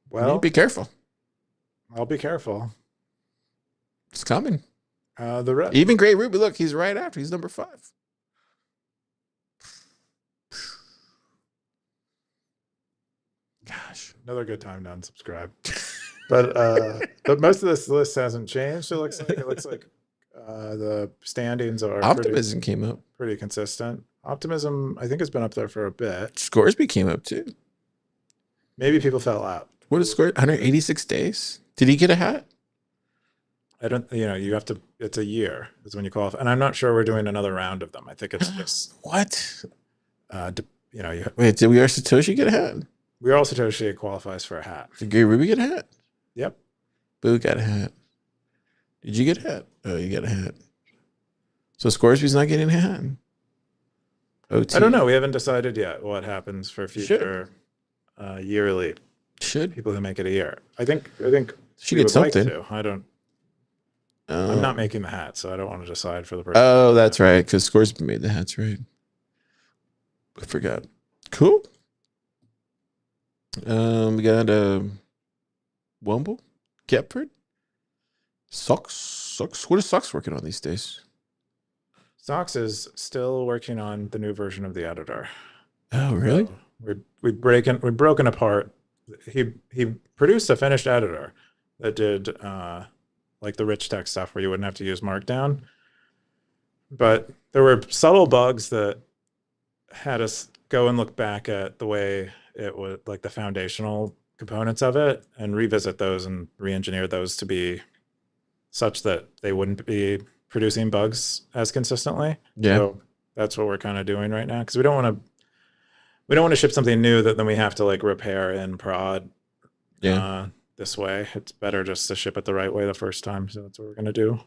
Well, be careful. I'll be careful. It's coming. Even Gray Ruby, look, he's right after. He's number 5. Gosh, another good time to unsubscribe. But most of this list hasn't changed. It looks like the standings are Optimism came up pretty consistent. Optimism, I think, has been up there for a bit. Scoresby came up too. Maybe people fell out. What is score? 186 days. Did he get a hat? I don't. You have to. It's a year is when you qualify, and I'm not sure we're doing another round of them. I think it's just what. Wait, did we or Satoshi get a hat? We are also Satoshi qualifies for a hat. Did Gary Ruby get a hat? Yep. Boo got a hat. Did you get a hat? Oh, you got a hat. So Scoresby's not getting a hat. I don't know. We haven't decided yet what happens for future yearly. People who make it a year? I think she gets something. Like I don't. I'm not making the hat, so I don't want to decide for the person. Oh, that's right, because Scoresby made the hats, right? I forgot. Cool. We got Wumble, Gepford, Socks. What is Socks working on these days? Socks is still working on the new version of the editor. Oh, really? So we've broken apart. He produced a finished editor that did like the rich text stuff where you wouldn't have to use Markdown. But there were subtle bugs that had us go and look back at the way it was, like the foundational components of it, and revisit those and re-engineer those to be such that they wouldn't be producing bugs as consistently. Yeah. So that's what we're kind of doing right now, because we don't want to ship something new that then we have to like repair in prod. Yeah. This way, it's better just to ship it the right way the first time. So that's what we're gonna do.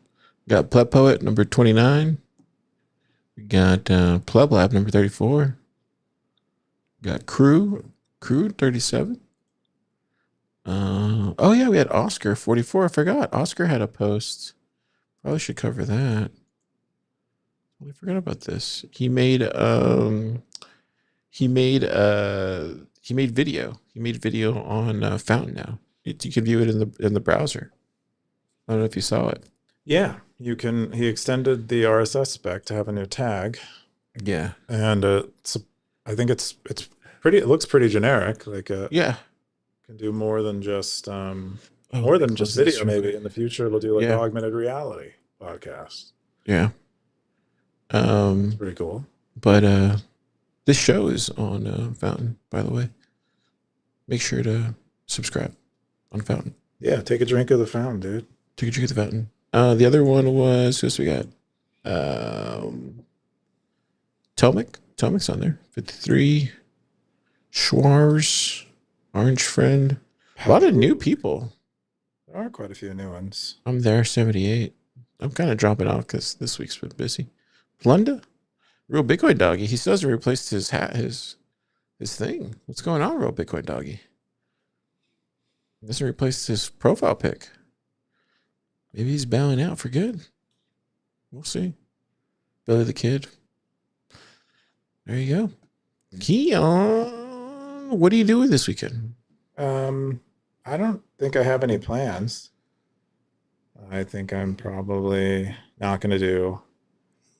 Got Pleb Poet number 29. We got Pleb Lab number 34. Got Crew 37. Oh yeah, we had Oscar 44. I forgot Oscar had a post. Probably should cover that. I forgot about this. He made video. He made video on Fountain now. You can view it in the browser. I don't know if you saw it. Yeah, you can. He extended the RSS spec to have a new tag. Yeah, and I think it's pretty. It looks pretty generic. Like yeah, can do more than just more than just video. Maybe in the future it'll do like augmented reality podcast. Yeah, it's pretty cool. But this show is on Fountain, by the way. Make sure to subscribe on Fountain. Yeah, take a drink of the Fountain, dude. Take a drink of the Fountain. The other one was who else we got? Tomic. Tomic's on there. 53. Schwarz. Orange Friend. A lot of new people. There are quite a few new ones. I'm there, 78. I'm kind of dropping off because this week's been busy. Plunda? Real Bitcoin Doggy. He still hasn't replaced his hat, his thing. What's going on, Real Bitcoin Doggy? He hasn't replaced his profile pic. Maybe he's bowing out for good. We'll see. Billy the Kid. There you go. Keyan, what are you doing this weekend? I don't think I have any plans. I think I'm probably not going to do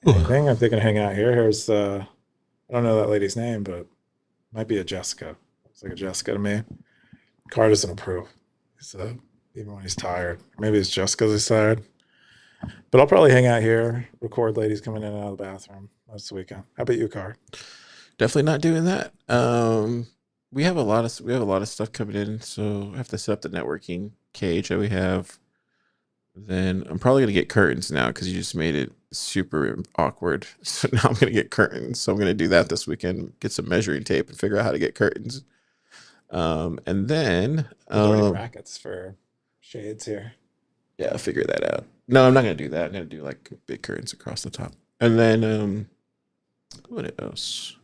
anything. I'm thinking of hanging out here. Here's I don't know that lady's name, but it might be a Jessica. Looks like a Jessica to me. Car doesn't approve. He's, even when he's tired. Maybe it's just because he's tired. But I'll probably hang out here, record ladies coming in and out of the bathroom most of the weekend. How about you, Car? Definitely not doing that. We have a lot of stuff coming in, so I have to set up the networking cage that we have. Then I'm probably gonna get curtains now because you just made it super awkward. So now I'm gonna get curtains. So I'm gonna do that this weekend. Get some measuring tape and figure out how to get curtains. And then There's already brackets for shades here. Yeah, I'll figure that out. No, I'm not gonna do that. I'm gonna do like big curtains across the top. And then what else?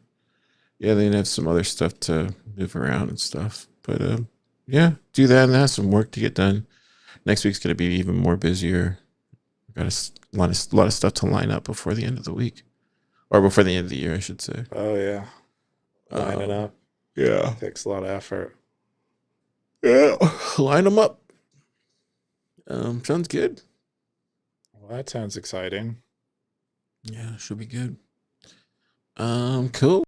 Yeah, then have some other stuff to move around and stuff. But yeah, do that and have some work to get done. Next week's gonna be even more busier. Got a lot of stuff to line up before the end of the week, or before the end of the year, I should say. Oh yeah, lining up. Yeah, Takes a lot of effort. yeah, line them up. Sounds good. Well, that sounds exciting. Yeah, should be good. Cool.